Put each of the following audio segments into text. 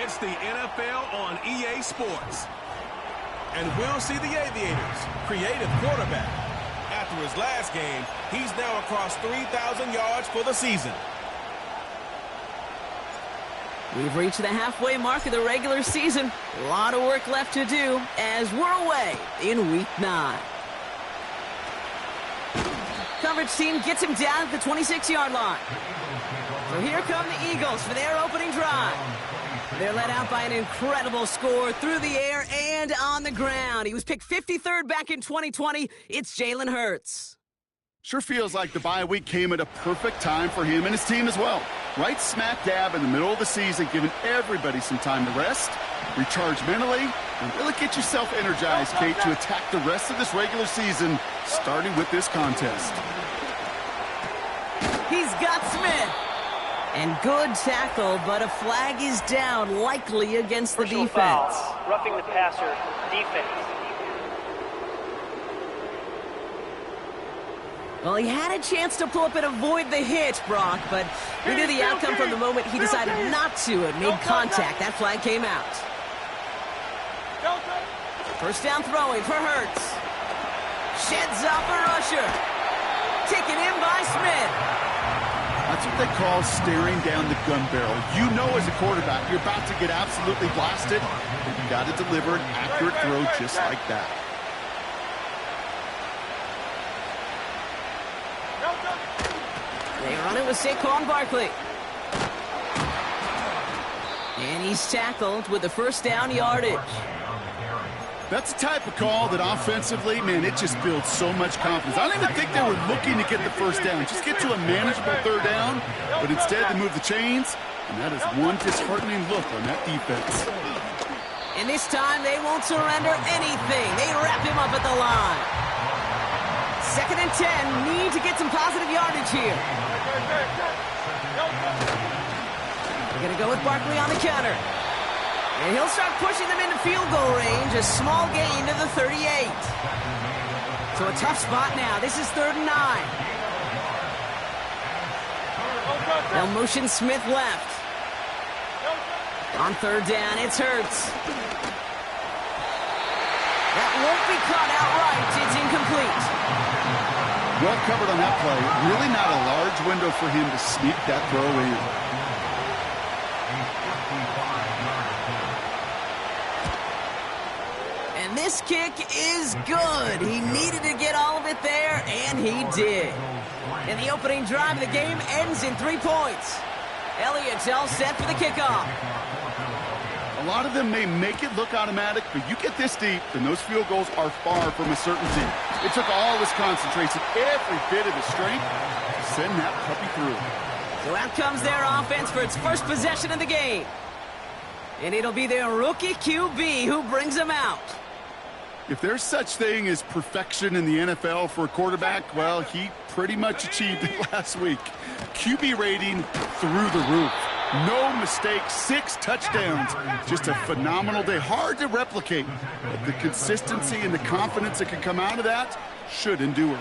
It's the NFL on EA Sports. And we'll see the Aviators, creative quarterback. After his last game, he's now across 3,000 yards for the season. We've reached the halfway mark of the regular season. A lot of work left to do as we're away in Week 9. Coverage team gets him down at the 26-yard line. So here come the Eagles for their opening drive. They're led out by an incredible score through the air and on the ground. He was picked 53rd back in 2020. It's Jalen Hurts. Sure feels like the bye week came at a perfect time for him and his team as well. Right smack dab in the middle of the season, giving everybody some time to rest, recharge mentally, and really get yourself energized, Kate, to attack the rest of this regular season, starting with this contest. He's got Smith. And good tackle, but a flag is down, likely against the defense. Foul, roughing the passer, defense. Well, he had a chance to pull up and avoid the hit, Brock, but we knew the outcome from the moment he decided not to and made contact. That flag came out. First down throwing for Hurts. Sheds off a rusher. Taken in by Smith. That's what they call staring down the gun barrel. You know as a quarterback, you're about to get absolutely blasted, but you got to deliver an accurate throw just like that. They run it with Saquon Barkley. And he's tackled with the first down yardage. That's the type of call that offensively, man, it just builds so much confidence. I don't even think they were looking to get the first down. Just get to a manageable third down, but instead they move the chains, and that is one disheartening look on that defense. And this time they won't surrender anything. They wrap him up at the line. 2nd and 10, need to get some positive yardage here. They're going to go with Barkley on the counter. And he'll start pushing them into field goal range. A small gain to the 38. So a tough spot now. This is 3rd and 9. They'll motion Smith left. On 3rd down, it's Hurts. That won't be caught outright. It's incomplete. Well covered on that play. Really not a large window for him to sneak that throw in. And this kick is good. He needed to get all of it there, and he did. And the opening drive of the game ends in 3 points. Elliott's all set for the kickoff. A lot of them may make it look automatic, but you get this deep, and those field goals are far from a certainty. It took all his concentration, every bit of his strength, to send that puppy through. So out comes their offense for its first possession of the game. And it'll be their rookie QB who brings them out. If there's such thing as perfection in the NFL for a quarterback, well, he pretty much achieved it last week. QB rating through the roof. No mistakes, 6 touchdowns. Just a phenomenal day. Hard to replicate, but the consistency and the confidence that can come out of that should endure.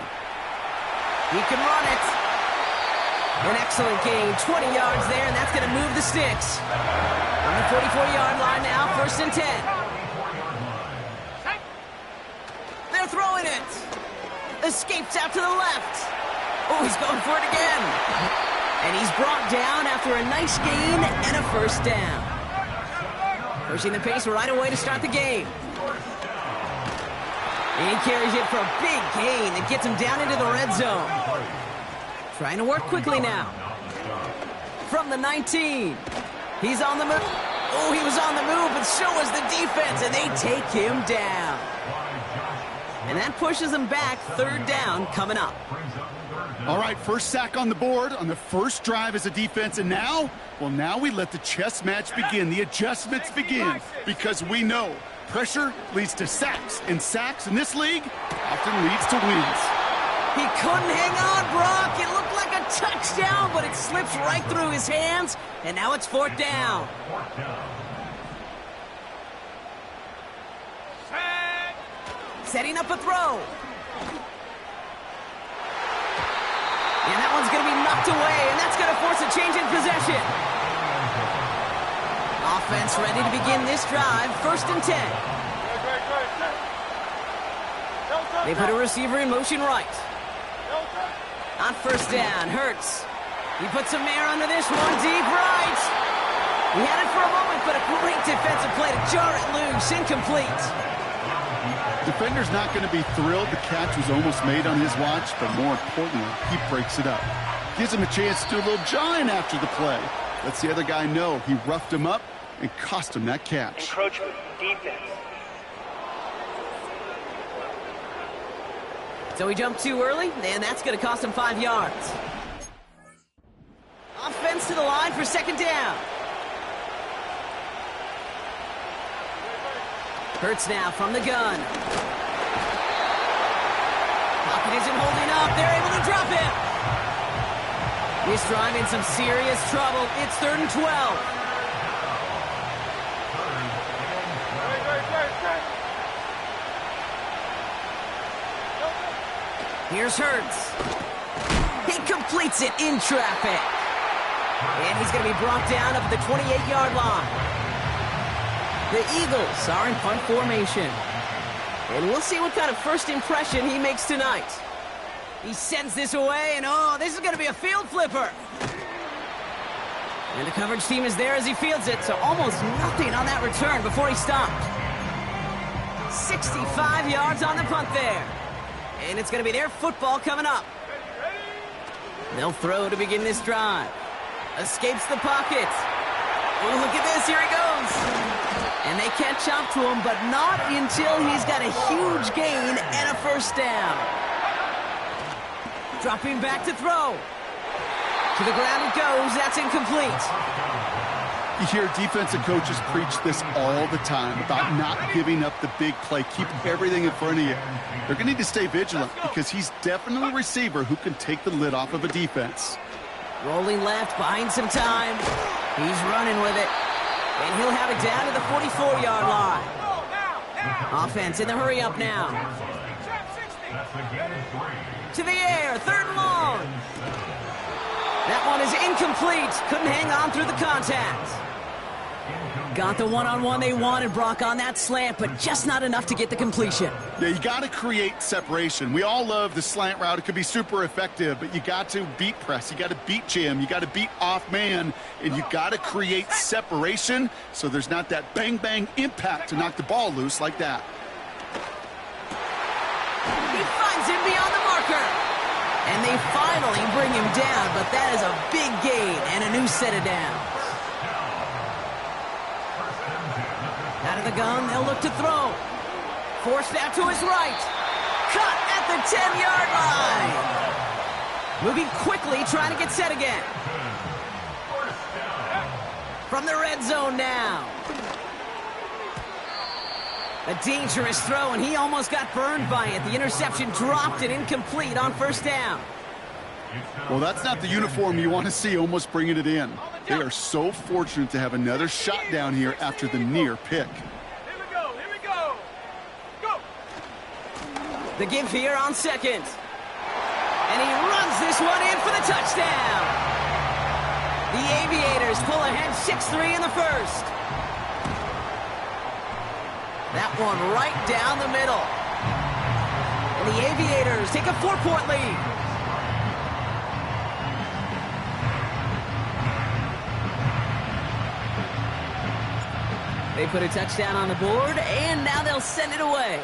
He can run it. An excellent gain, 20 yards there, and that's going to move the sticks. On the 44-yard line now, 1st and 10. They're throwing it. Escapes out to the left. Oh, he's going for it again. And he's brought down after a nice gain and a 1st down. Pushing the pace right away to start the game. And he carries it for a big gain that gets him down into the red zone. Trying to work quickly now. From the 19. He's on the move. Oh, he was on the move, but so was the defense, and they take him down. And that pushes him back. 3rd down coming up. All right, first sack on the board on the first drive as a defense, and now, well, now we let the chess match begin, the adjustments begin, because we know pressure leads to sacks, and sacks in this league often leads to wins. He couldn't hang on, Brock. It looked like a touchdown, but it slips right through his hands, and now it's 4th down. Setting up a throw. And that one's going to be knocked away, and that's going to force a change in possession. Offense ready to begin this drive. 1st and 10. They put a receiver in motion right. On 1st down, Hurts. He puts some air under this one, deep right. He had it for a moment, but a great defensive play to jar it loose. Incomplete. Defender's not going to be thrilled the catch was almost made on his watch, but more importantly, he breaks it up. Gives him a chance to do a little jawing after the play. Lets the other guy know he roughed him up and cost him that catch. Encroachment, defense. So he jumped too early, and that's going to cost him 5 yards. Offense to the line for 2nd down. Hurts now from the gun. Pocket isn't holding up. They're able to drop it. This drive in some serious trouble. It's 3rd and 12. Here's Hurts. He completes it in traffic. And he's going to be brought down up at the 28-yard line. The Eagles are in punt formation. And we'll see what kind of first impression he makes tonight. He sends this away, and oh, this is going to be a field flipper. And the coverage team is there as he fields it, so almost nothing on that return before he stopped. 65 yards on the punt there. And it's going to be their football coming up. They'll throw to begin this drive. Escapes the pocket. Oh, look at this. Here he goes. And they catch up to him, but not until he's got a huge gain and a 1st down. Dropping back to throw. To the ground it goes. That's incomplete. You hear defensive coaches preach this all the time about not giving up the big play. Keep everything in front of you. They're going to need to stay vigilant because he's definitely a receiver who can take the lid off of a defense. Rolling left, buying some time. He's running with it. And he'll have it down to the 44-yard line. Offense in the hurry up now. To the air, 3rd and long. That one is incomplete. Couldn't hang on through the contact. Got the one-on-one they wanted, Brock, on that slant, but just not enough to get the completion. Yeah, you got to create separation. We all love the slant route. It could be super effective, but you got to beat press. You got to beat jam. You got to beat off man, and you got to create separation so there's not that bang-bang impact to knock the ball loose like that. He finds him beyond the marker. And they finally bring him down, but that is a big gain and a new set of downs. Out of the gun, they'll look to throw. Forced out to his right. Cut at the 10-yard line. Moving quickly, trying to get set again. From the red zone now. A dangerous throw, and he almost got burned by it. The interception dropped and incomplete on 1st down. Well, that's not the uniform you want to see almost bringing it in. They are so fortunate to have another shot down here after the near pick. Here we go. Here we go. Go. The give here on 2nd. And he runs this one in for the touchdown. The Aviators pull ahead 6-3 in the 1st. That one right down the middle. And the Aviators take a 4-point lead. They put a touchdown on the board, and now they'll send it away.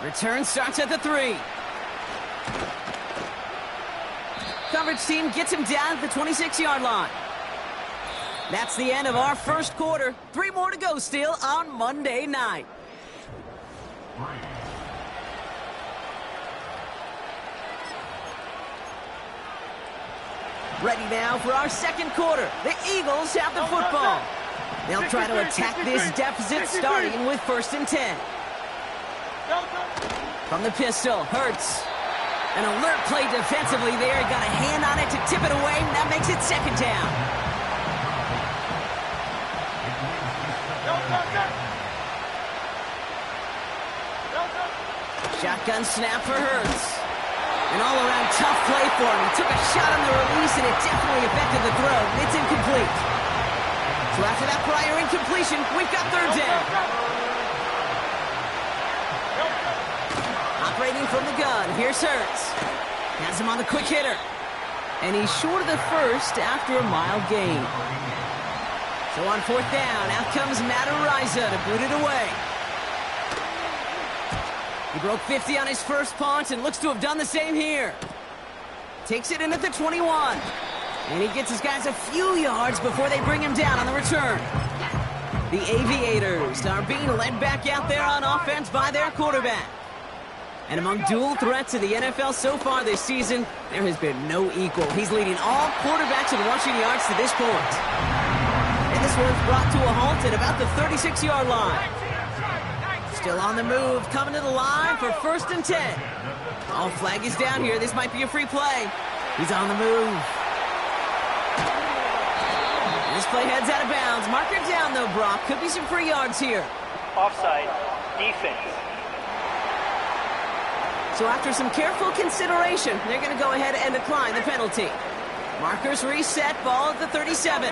Return starts at the 3. Coverage team gets him down at the 26-yard line. That's the end of our 1st quarter. 3 more to go still on Monday night. Ready now for our 2nd quarter. The Eagles have the football. They'll try to attack this deficit starting with 1st and 10. From the pistol, Hurts. An alert play defensively there. He got a hand on it to tip it away, and that makes it 2nd down. Shotgun snap for Hurts. An all-around tough play for him. He took a shot on the release, and it definitely affected the throw. It's incomplete. So after that prior incompletion, we've got third down. Operating from the gun, here's Hurts. Has him on the quick hitter. And he's short of the first after a mild gain. So on fourth down, out comes Matt Ariza to boot it away. He broke 50 on his first punt and looks to have done the same here. Takes it in at the 21. And he gets his guys a few yards before they bring him down on the return. The Aviators are being led back out there on offense by their quarterback. And among dual threats in the NFL so far this season, there has been no equal. He's leading all quarterbacks in rushing yards to this point. And this one's brought to a halt at about the 36-yard line. Still on the move, coming to the line for 1st and 10. Oh, flag is down here. This might be a free play. He's on the move. This play heads out of bounds. Marker down, though, Brock. Could be some free yards here. Offside, defense. So after some careful consideration, they're going to go ahead and decline the penalty. Markers reset, ball at the 37.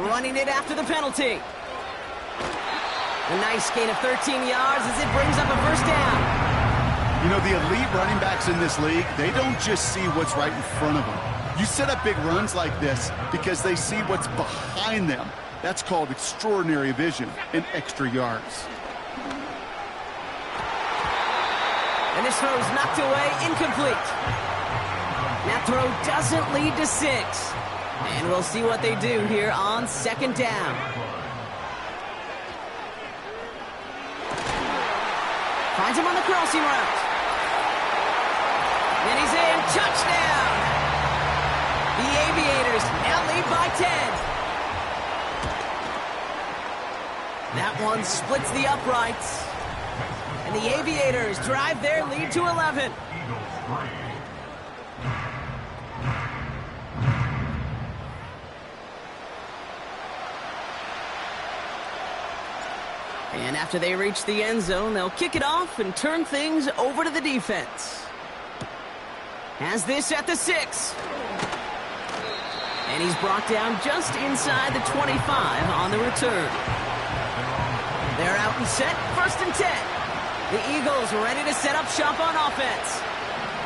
Running it after the penalty. A nice gain of 13 yards as it brings up a first down. You know, the elite running backs in this league, they don't just see what's right in front of them. You set up big runs like this because they see what's behind them. That's called extraordinary vision and extra yards. And this throw is knocked away, incomplete. That throw doesn't lead to 6. And we'll see what they do here on 2nd down. Finds him on the crossing route. And he's in. Touchdown! The Aviators now lead by 10. That one splits the uprights. And the Aviators drive their lead to 11. And after they reach the end zone, they'll kick it off and turn things over to the defense. Has this at the 6. And he's brought down just inside the 25 on the return. They're out and set, 1st and 10. The Eagles ready to set up shop on offense.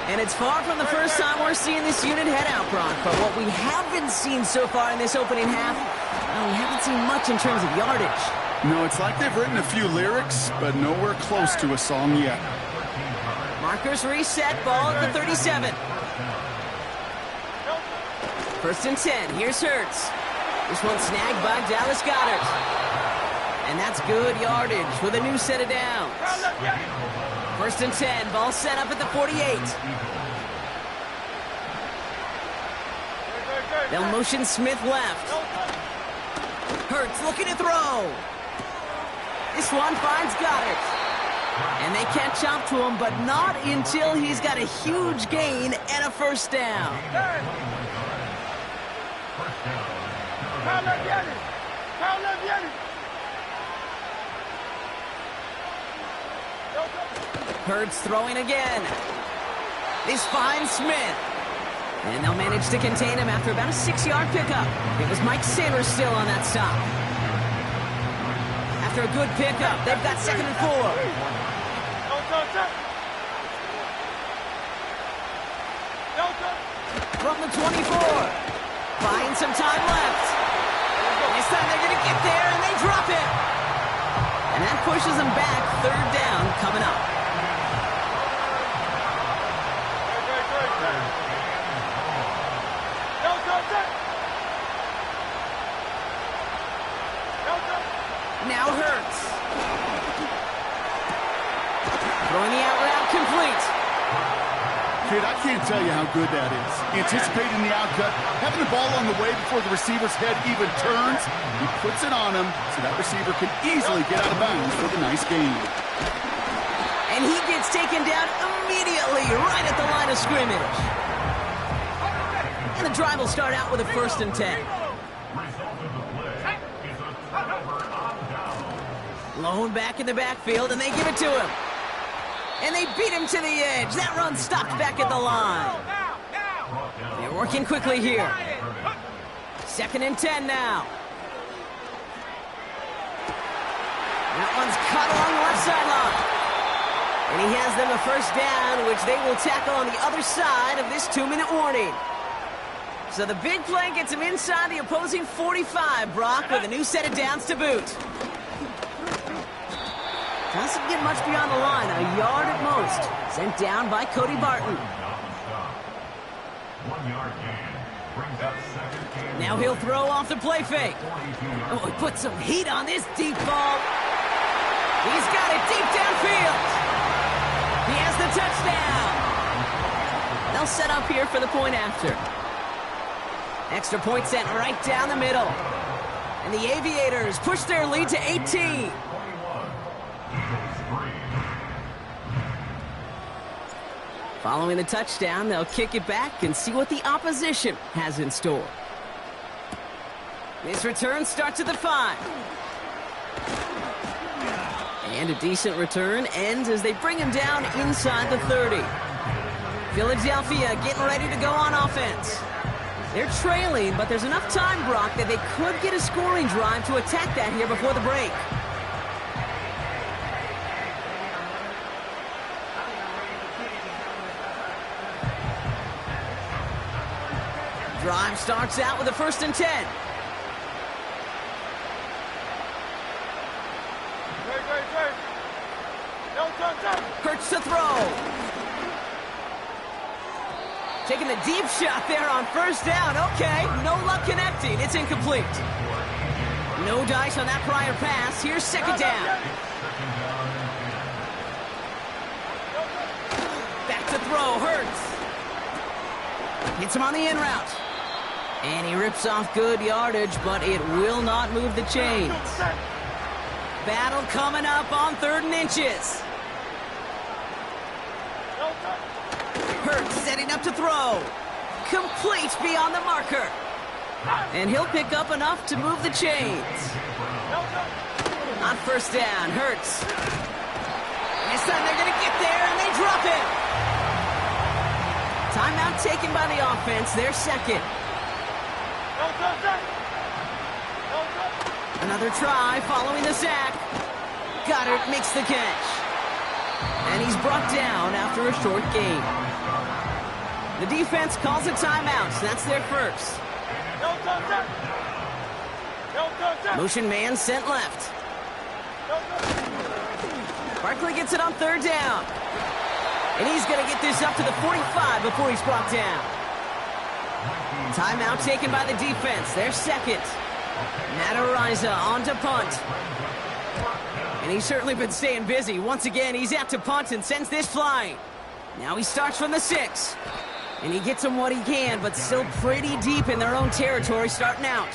And it's far from the first time we're seeing this unit head out, Brock. But what we haven't seen so far in this opening half, well, we haven't seen much in terms of yardage. No, it's like they've written a few lyrics, but nowhere close to a song yet. Markers reset, ball at the 37. 1st and 10, here's Hurts. This one snagged by Dallas Goedert. And that's good yardage with a new set of downs. 1st and 10, ball set up at the 48. They'll motion Smith left. Hurts looking to throw. This one finds Goedert. And they catch up to him, but not until he's got a huge gain and a first down. Hurts throwing again. This finds Smith. And they'll manage to contain him after about a 6-yard pickup. It was Mike Sanders still on that stop. After a good pickup, they've got 2nd and 4. From the 24. Buying some time left. This time they're going to get there, and they drop it. And that pushes them back. 3rd down coming up. Now Hurts. Throwing the out route complete. Kid, I can't tell you how good that is. Anticipating the outcut, having the ball on the way before the receiver's head even turns. He puts it on him so that receiver can easily get out of bounds for the nice gain. And he gets taken down immediately right at the line of scrimmage. And the drive will start out with a 1st and 10. Lone back in the backfield, and they give it to him. And they beat him to the edge. That run stopped back at the line. They're working quickly here. 2nd and 10 now. That one's caught along the left sideline. And he has them a 1st down, which they will tackle on the other side of this 2-minute warning. So the big play gets him inside the opposing 45, Brock, with a new set of downs to boot. Doesn't get much beyond the line, a yard at most. Sent down by Cody Barton. Now he'll throw off the play fake. Oh, he put some heat on this deep ball. He's got it deep downfield. He has the touchdown. They'll set up here for the point after. Extra point sent right down the middle. And the Aviators push their lead to 18. Following the touchdown, they'll kick it back and see what the opposition has in store. This return starts at the 5. And a decent return ends as they bring him down inside the 30. Philadelphia getting ready to go on offense. They're trailing, but there's enough time, Brock, that they could get a scoring drive to attack that here before the break. Drive starts out with a 1st and 10. Hurts to throw. Taking the deep shot there on 1st down. Okay, no luck connecting. It's incomplete. No dice on that prior pass. Here's 2nd down. Back to throw. Hurts. Hits him on the in route. And he rips off good yardage, but it will not move the chains. Battle coming up on 3rd and inches. Hurts setting up to throw. Complete beyond the marker. And he'll pick up enough to move the chains. On 1st down, Hurts. This time they're going to get there, and they drop it. Timeout taken by the offense, their 2nd. Another try following the sack. Goddard makes the catch. And he's brought down after a short gain. The defense calls a timeout. That's their 1st. Motion man sent left. Barkley gets it on 3rd down. And he's going to get this up to the 45 before he's brought down. Timeout taken by the defense. Their 2nd. Matt Ariza on to punt. And he's certainly been staying busy. Once again, he's out to punt and sends this flying. Now he starts from the 6. And he gets them what he can, but still pretty deep in their own territory starting out.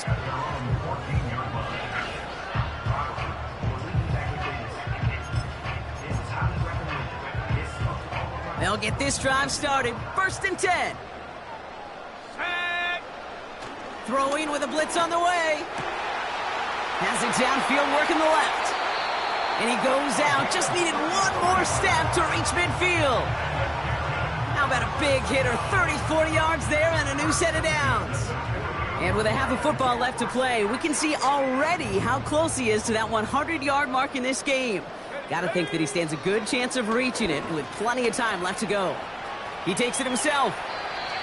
They'll get this drive started. 1st and 10. Throwing with a blitz on the way. Has it downfield, working the left. And he goes out. Just needed one more step to reach midfield. How about a big hitter? 30, 40 yards there and a new set of downs. And with a half a football left to play, we can see already how close he is to that 100-yard mark in this game. Got to think that he stands a good chance of reaching it with plenty of time left to go. He takes it himself.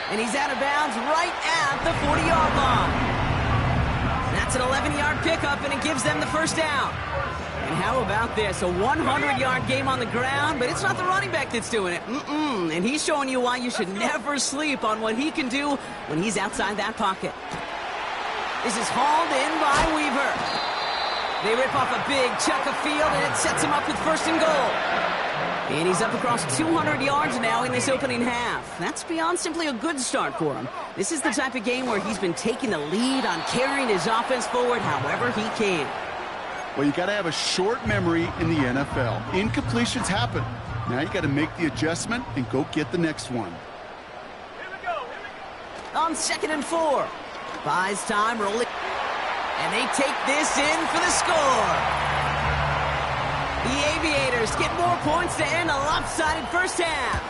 And he's out of bounds right at the 40-yard line. That's an 11-yard pickup, and it gives them the 1st down. And how about this? A 100-yard game on the ground, but it's not the running back that's doing it. And he's showing you why you should never sleep on what he can do when he's outside that pocket. This is hauled in by Weaver. They rip off a big chunk of field, and it sets him up with 1st and goal. And he's up across 200 yards now in this opening half. That's beyond simply a good start for him. This is the type of game where he's been taking the lead on carrying his offense forward however he can. Well, you got to have a short memory in the NFL. Incompletions happen. Now you got to make the adjustment and go get the next one. On 2nd and 4. Buys time, rolling. And they take this in for the score. The Aviators Aviators get more points to end a lopsided first half.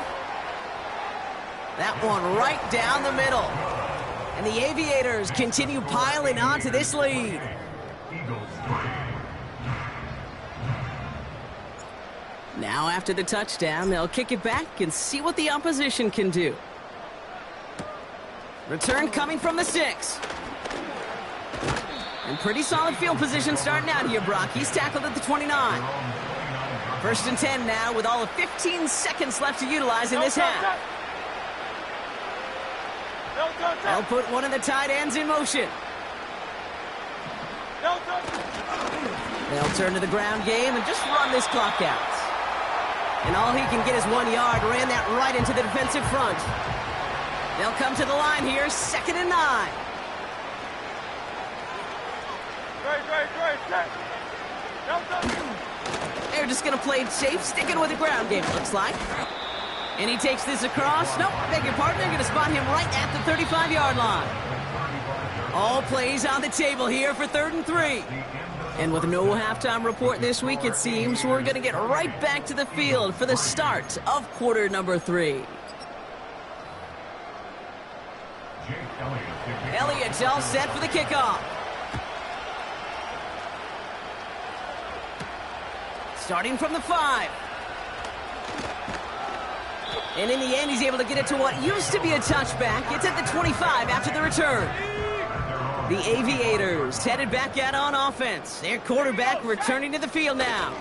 That one right down the middle. And the Aviators continue piling onto this lead. Now after the touchdown, they'll kick it back and see what the opposition can do. Return coming from the 6. And pretty solid field position starting out here, Brock. He's tackled at the 29. First and 10 now with all of 15 seconds left to utilize in this half. They'll put one of the tight ends in motion. They'll turn to the ground game and just run this clock out. And all he can get is 1 yard. Ran that right into the defensive front. They'll come to the line here, 2nd and 9. They're just going to play it safe, sticking with the ground game, it looks like. And he takes this across. Nope, beg your pardon. They're going to spot him right at the 35-yard line. All plays on the table here for 3rd and 3. And with no halftime report this week, it seems we're going to get right back to the field for the start of quarter number 3. Elliott's all set for the kickoff. Starting from the 5. And in the end, he's able to get it to what used to be a touchback. It's at the 25 after the return. The Aviators headed back out on offense. Their quarterback returning to the field now.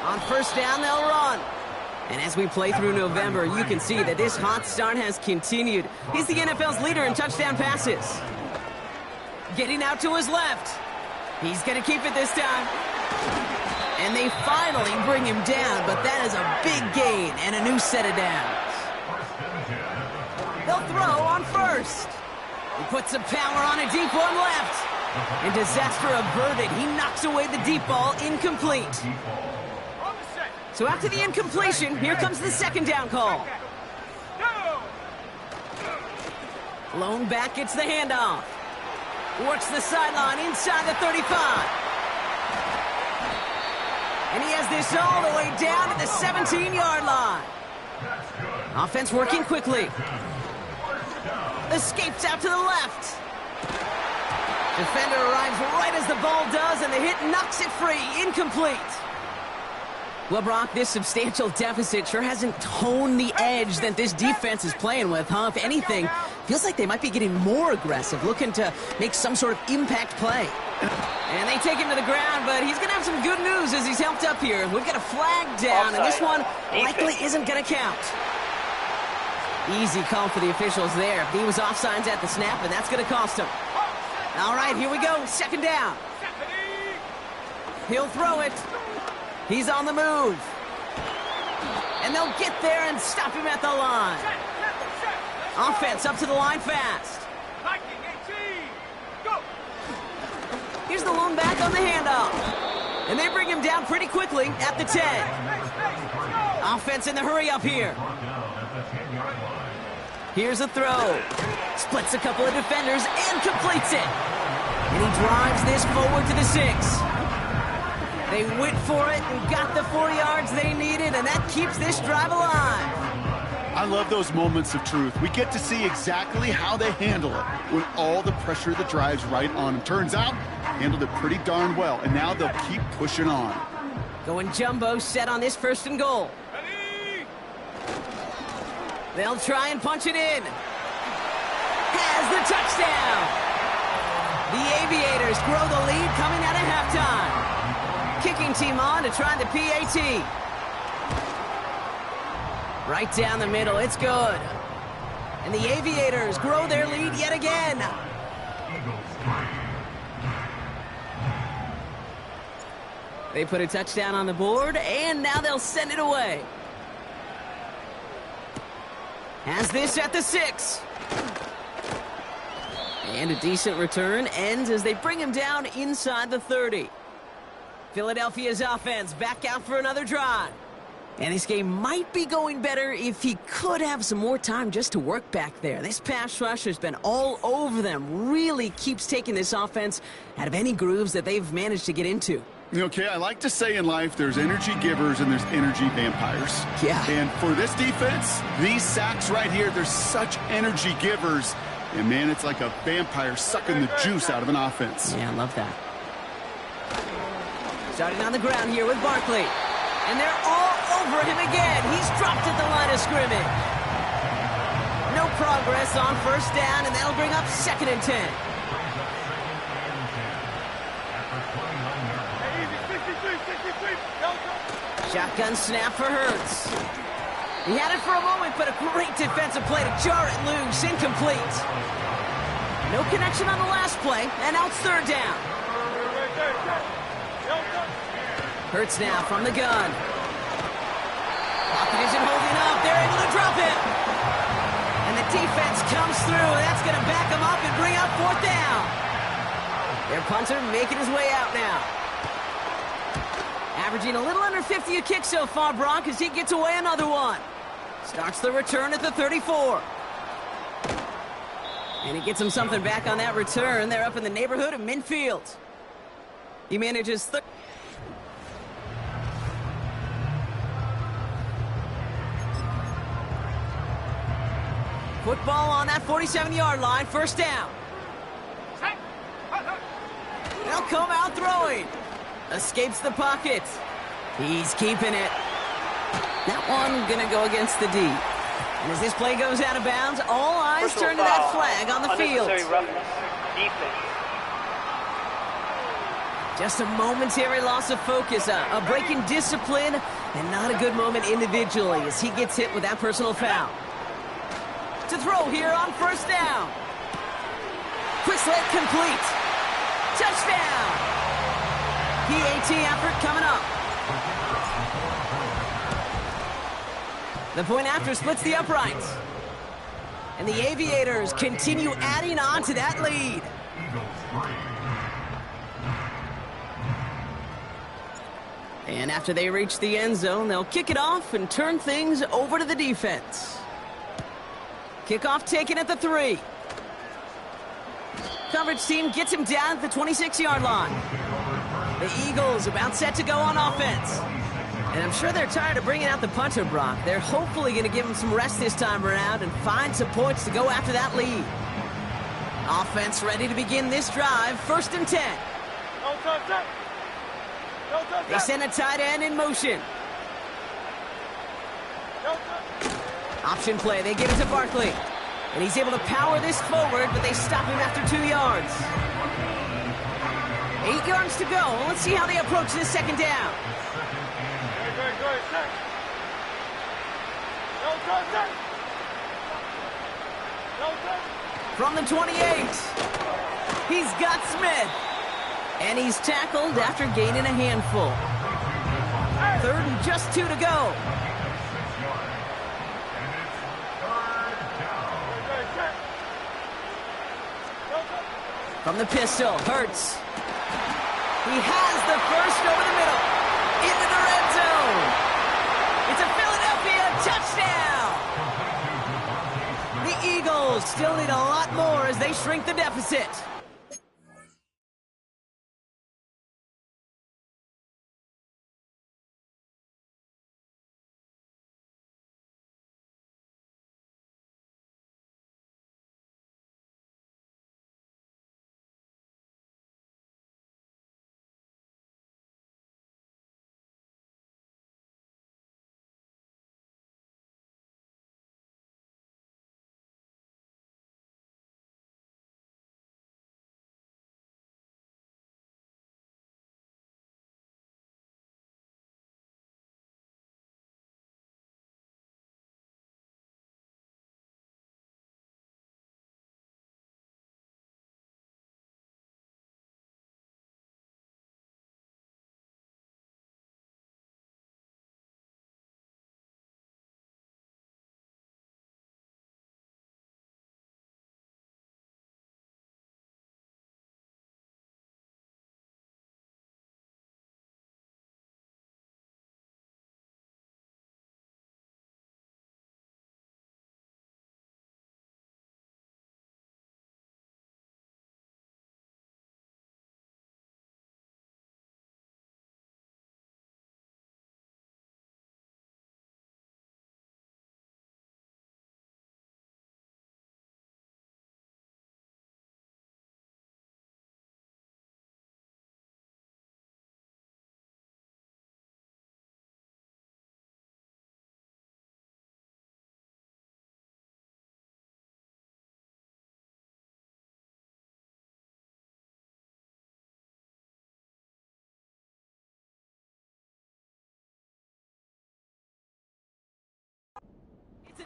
On first down, they'll run. And as we play through November, you can see that this hot start has continued. He's the NFL's leader in touchdown passes. Getting out to his left. He's going to keep it this time. And they finally bring him down, but that is a big gain and a new set of downs. They'll throw on first. He puts some power on a deep one left. And disaster averted. He knocks away the deep ball, incomplete. So after the incompletion, here comes the 2nd down call. Lone back gets the handoff. Works the sideline inside the 35. And he has this all the way down at the 17-yard line. Offense working quickly. Escapes out to the left. Defender arrives right as the ball does, and the hit knocks it free. Incomplete. Well, Brock, this substantial deficit sure hasn't toned the edge that this defense is playing with, huh? If anything, feels like they might be getting more aggressive, looking to make some sort of impact play. And they take him to the ground, but he's going to have some good news as he's helped up here. We've got a flag down, and this one likely isn't going to count. Easy call for the officials there. He was offsides at the snap, and that's going to cost him. All right, here we go. 2nd down. He'll throw it. He's on the move. And they'll get there and stop him at the line. Offense up to the line fast. Here's the lone back on the handoff. And they bring him down pretty quickly at the 10. Offense in the hurry up here. Here's a throw. Splits a couple of defenders and completes it. And he drives this forward to the 6. They went for it and got the 4 yards they needed, and that keeps this drive alive. I love those moments of truth. We get to see exactly how they handle it when all the pressure that drives right on them. Turns out, handled it pretty darn well, and now they'll keep pushing on. Going jumbo set on this 1st and goal. They'll try and punch it in. Has the touchdown. The Aviators grow the lead coming out of halftime. Kicking team on to try the PAT. Right down the middle, it's good. And the Aviators grow their lead yet again. They put a touchdown on the board, and now they'll send it away. Has this at the 6. And a decent return ends as they bring him down inside the 30. Philadelphia's offense back out for another drive. And this game might be going better if he could have some more time just to work back there. This pass rush has been all over them. Really keeps taking this offense out of any grooves that they've managed to get into. Okay, I like to say in life there's energy givers and there's energy vampires. Yeah. And for this defense, these sacks right here, they're such energy givers. And, man, it's like a vampire sucking the juice out of an offense. Yeah, I love that. Starting on the ground here with Barkley. And they're all over him again. He's dropped at the line of scrimmage. No progress on first down, and that'll bring up 2nd and 10. Shotgun snap for Hurts. He had it for a moment, but a great defensive play to jar it loose. Incomplete. No connection on the last play, and now it's 3rd down. Hurts now from the gun. Pocket isn't holding up. They're able to drop it. And the defense comes through. That's going to back them up and bring up 4th down. Their punter making his way out now. Averaging a little under 50 a kick so far, Brock, as he gets away another one. Starts the return at the 34. And he gets him something back on that return. They're up in the neighborhood of midfield. He manages... Football on that 47-yard line. 1st down. They'll come out throwing. Escapes the pocket. He's keeping it. That one going to go against the D. And as this play goes out of bounds, all eyes turn to that flag on the field. Just a momentary loss of focus, a break in discipline, and not a good moment individually as he gets hit with that personal foul. To throw here on 1st down. Quick slant complete. Touchdown. PAT effort coming up. The point after splits the uprights. And the Aviators continue adding on to that lead. And after they reach the end zone, they'll kick it off and turn things over to the defense. Kickoff taken at the 3. Coverage team gets him down at the 26-yard line. The Eagles about set to go on offense. And I'm sure they're tired of bringing out the punter, Brock. They're hopefully going to give him some rest this time around and find some points to go after that lead. Offense ready to begin this drive. 1st and 10. They send a tight end in motion. Option play. They get it to Barkley. And he's able to power this forward, but they stop him after 2 yards. 8 yards to go. Let's see how they approach this 2nd down. From the 28. He's got Smith. And he's tackled after gaining a handful. 3rd and just 2 to go. From the pistol, Hurts. He has the first over the middle. Into the red zone. It's a Philadelphia touchdown. The Eagles still need a lot more as they shrink the deficit.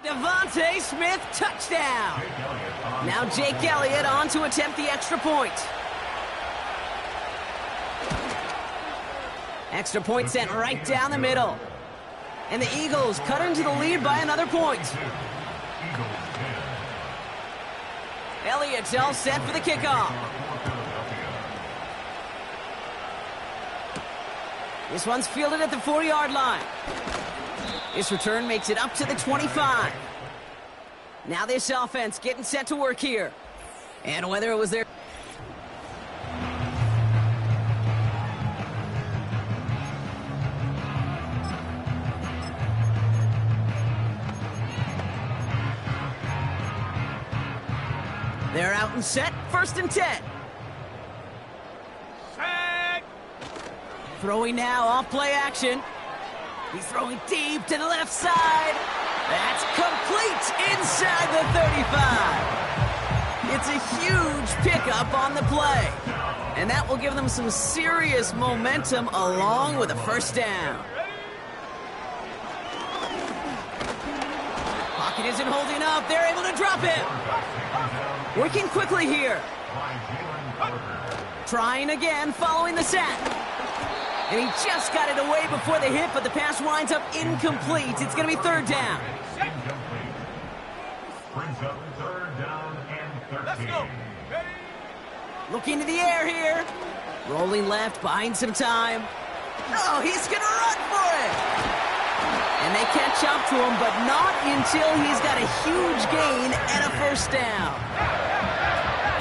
Devontae Smith, touchdown. Now Jake Elliott on to attempt the extra point. Extra point sent right down the middle. And the Eagles cut into the lead by another point. Elliott's all set for the kickoff. This one's fielded at the 4-yard line. This return makes it up to the 25. Now this offense getting set to work here. And whether it was their... They're out and set, 1st and 10. Set. Throwing now, off play action. He's throwing deep to the left side. That's complete inside the 35. It's a huge pickup on the play. And that will give them some serious momentum along with a 1st down. Pocket isn't holding up. They're able to drop it. Working quickly here. Trying again, following the sack. And he just got it away before the hit, but the pass winds up incomplete. It's going to be 3rd down. Brings up 3rd down and 13. Let's go. Looking to the air here. Rolling left, buying some time. Oh, he's going to run for it. And they catch up to him, but not until he's got a huge gain and a 1st down.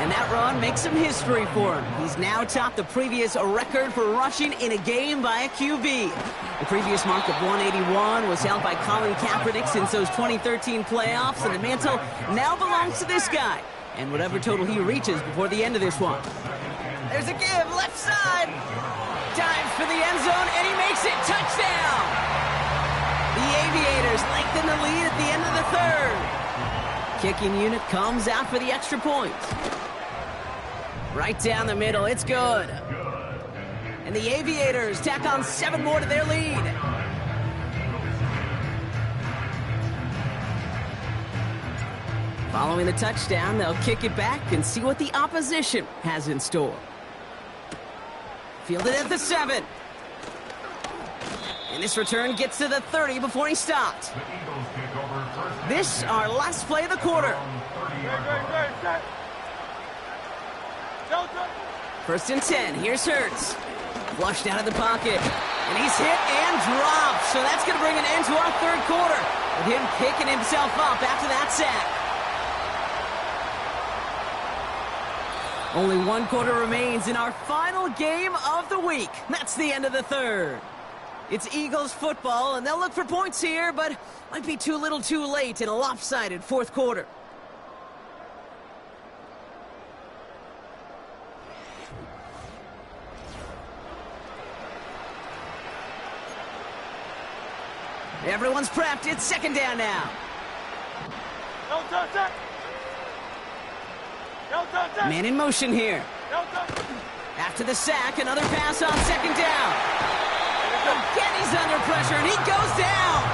And that run makes some history for him. He's now topped the previous record for rushing in a game by a QB. The previous mark of 181 was held by Colin Kaepernick since those 2013 playoffs, and the mantle now belongs to this guy. And whatever total he reaches before the end of this one. There's a give, left side. Dives for the end zone, and he makes it. Touchdown! The Aviators lengthen the lead at the end of the 3rd. Kicking unit comes out for the extra point. Right down the middle, it's good. And the Aviators tack on 7 more to their lead. Following the touchdown, they'll kick it back and see what the opposition has in store. Fielded at the 7. And this return gets to the 30 before he stopped. This, our last play of the quarter. 1st and 10, here's Hurts. Flushed out of the pocket. And he's hit and dropped. So that's going to bring an end to our 3rd quarter, with him picking himself up after that sack. Only 1 quarter remains in our final game of the week. That's the end of the 3rd. It's Eagles football, and they'll look for points here, but might be too little too late in a lopsided 4th quarter. Everyone's prepped. It's 2nd down now. Man in motion here. After the sack, another pass on 2nd down. Again, he's under pressure, and he goes down.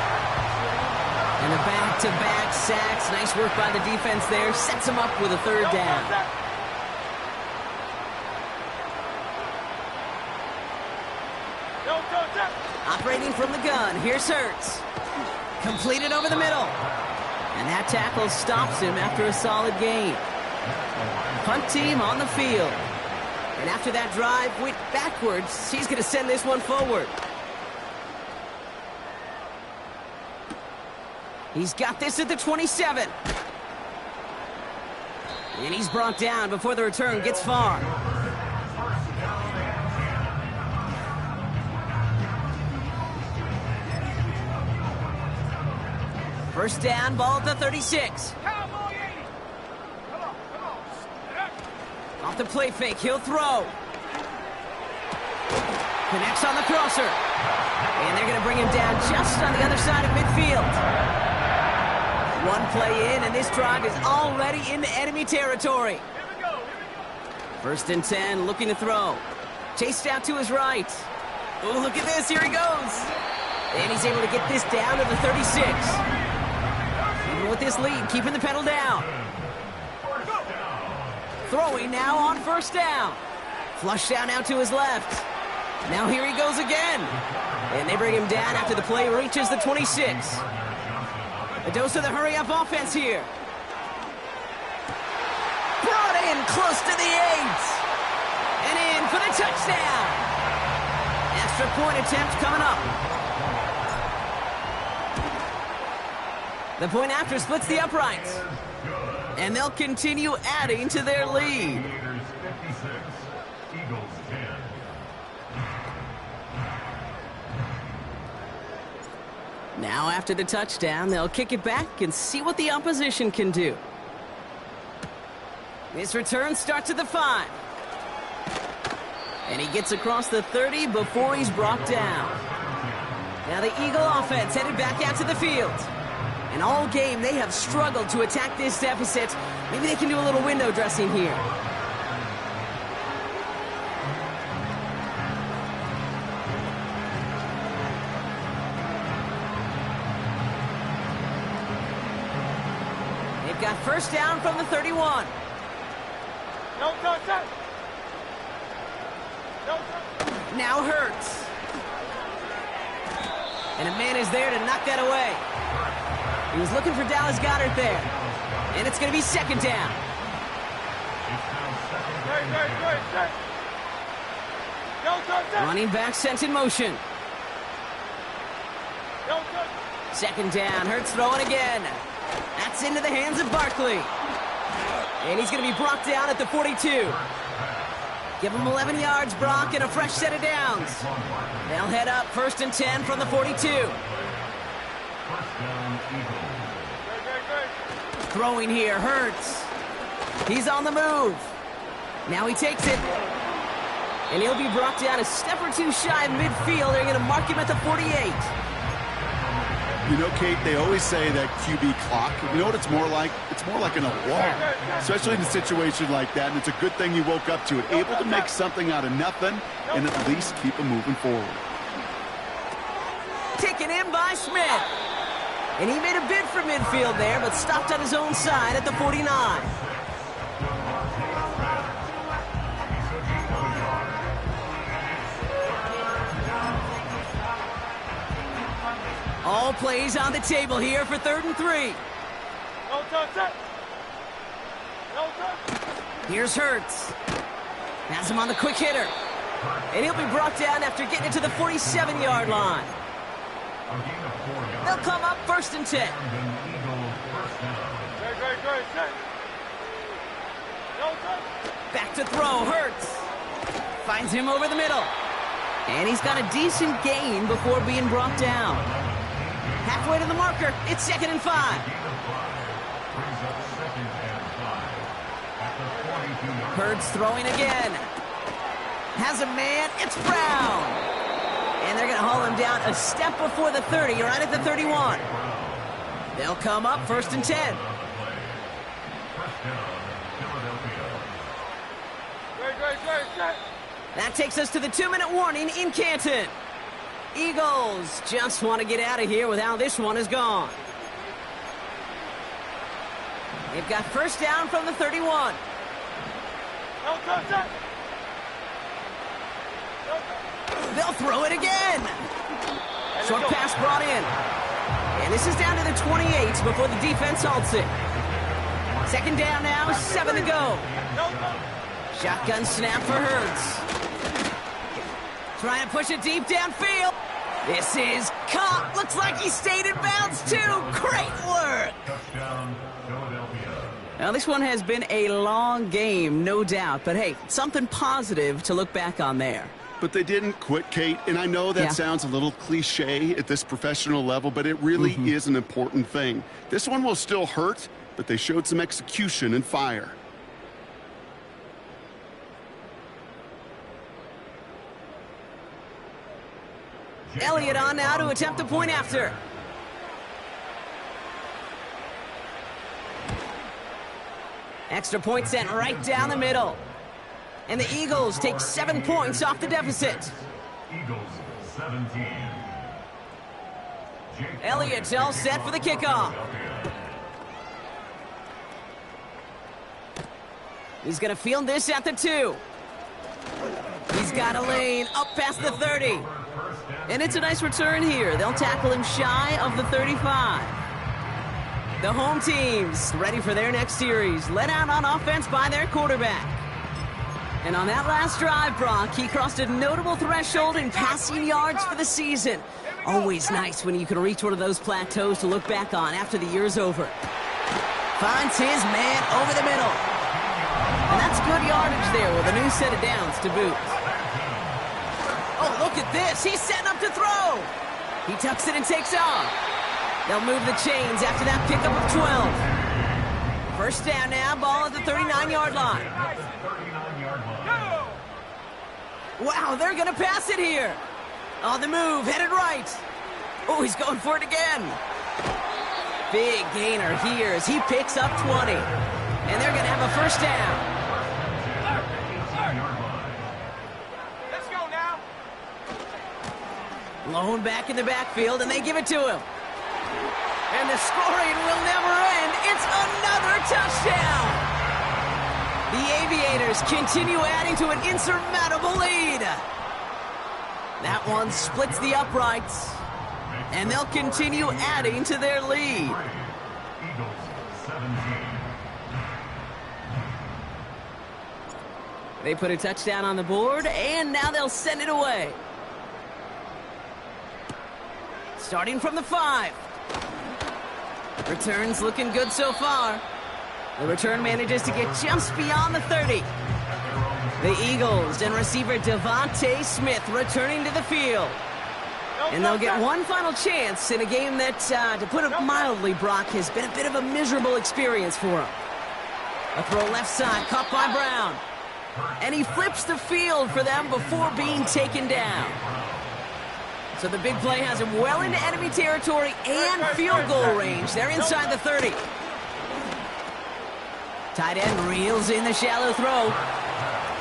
And the back-to-back sacks. Nice work by the defense there. Sets him up with a 3rd down. Operating from the gun, here's Hurts. Completed over the middle. And that tackle stops him after a solid gain. Punt team on the field. And after that drive went backwards, he's going to send this one forward. He's got this at the 27. And he's brought down before the return gets far. First down, ball at the 36. Off the play fake, he'll throw. Connects on the crosser. And they're going to bring him down just on the other side of midfield. 1 play in, and this drive is already into enemy territory. First and 10, looking to throw. Chased out to his right. Oh, look at this, here he goes. And he's able to get this down to the 36. with this lead, keeping the pedal down. Throwing now on first down. Flush down out to his left. Now here he goes again. And they bring him down after the play reaches the 26. A dose of the hurry-up offense here. Brought in close to the 8. And in for the touchdown. Extra point attempt coming up. The point after splits the uprights. And they'll continue adding to their lead. Aviators 56, Eagles 10. Now after the touchdown, they'll kick it back and see what the opposition can do. This return starts at the 5. And he gets across the 30 before he's brought down. Now the Eagle offense headed back out to the field. And all game, they have struggled to attack this deficit. Maybe they can do a little window dressing here. They've got first down from the 31. Now Hurts. And a man is there to knock that away. He was looking for Dallas Goedert there. And it's going to be second down. Running back sent in motion. Second down. Hurts throwing again. That's into the hands of Barkley. And he's going to be brought down at the 42. Give him 11 yards, Brock, and a fresh set of downs. They'll head up first and 10 from the 42. Throwing here, Hurts. He's on the move. Now he takes it. And he'll be brought down a step or two shy of midfield. They're going to mark him at the 48. You know, Kate, they always say that QB clock. You know what it's more like? It's more like an alarm, especially in a situation like that. And it's a good thing you woke up to it, able to make something out of nothing and at least keep them moving forward. Taken in by Smith. And he made a bid for midfield there, but stopped on his own side at the 49. All plays on the table here for 3rd and 3. Here's Hurts. Has him on the quick hitter. And he'll be brought down after getting it to the 47-yard line. They'll come up first and 10. Back to throw, Hurts. Finds him over the middle. And he's got a decent gain before being brought down. Halfway to the marker, it's 2nd and 5. Hurts throwing again. Has a man, it's Brown. And they're going to haul him down a step before the 30, right at the 31. They'll come up first and 10. That takes us to the 2-minute warning in Canton. Eagles just want to get out of here with how this one is gone. They've got first down from the 31. They'll throw it again. Short pass brought in. And this is down to the 28 before the defense halts it. Second down now, 7 to go. Shotgun snap for Hurts. Trying to push it deep downfield. This is caught. Looks like he stayed in bounds too. Great work. Touchdown, Philadelphia. Now, this one has been a long game, no doubt. But, hey, something positive to look back on there. But they didn't quit, Kate, and I know that sounds a little cliche at this professional level, but it really is an important thing. This one will still hurt, but they showed some execution and fire. Elliott on now to attempt a point after. Extra point sent right down the middle. And the Eagles take 7 points off the deficit. Eagles 17. Elliott's all set for the kickoff. He's going to field this at the 2. He's got a lane up past the 30. And it's a nice return here. They'll tackle him shy of the 35. The home team's ready for their next series, led out on offense by their quarterback. And on that last drive, Brock, he crossed a notable threshold in passing yards for the season. Always nice when you can reach one of those plateaus to look back on after the year's over. Finds his man over the middle. And that's good yardage there with a new set of downs to boot. Oh, look at this. He's setting up to throw. He tucks it and takes off. They'll move the chains after that pickup of 12. First down now, ball at the 39-yard line. Wow, they're going to pass it here. On the move, headed right. Oh, he's going for it again. Big gainer here as he picks up 20. And they're going to have a first down. Let's go now. Lone back in the backfield, and they give it to him. And the scoring will never end. It's another touchdown. The Aviators continue adding to an insurmountable lead. That one splits the uprights, and they'll continue adding to their lead. Eagles 17. They put a touchdown on the board, and now they'll send it away. Starting from the 5. Returns looking good so far. The return manages to get just beyond the 30. The Eagles and receiver Devontae Smith returning to the field. And they'll get one final chance in a game that, to put it mildly, Brock, has been a bit of a miserable experience for them. A throw left side, caught by Brown. And he flips the field for them before being taken down. So the big play has him well into enemy territory and field goal range. They're inside the 30. Tight end reels in the shallow throw.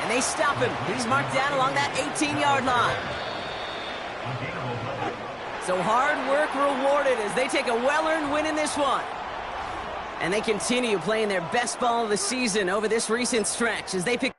And they stop him. He's marked down along that 18-yard line. So hard work rewarded as they take a well-earned win in this one. And they continue playing their best ball of the season over this recent stretch as they pick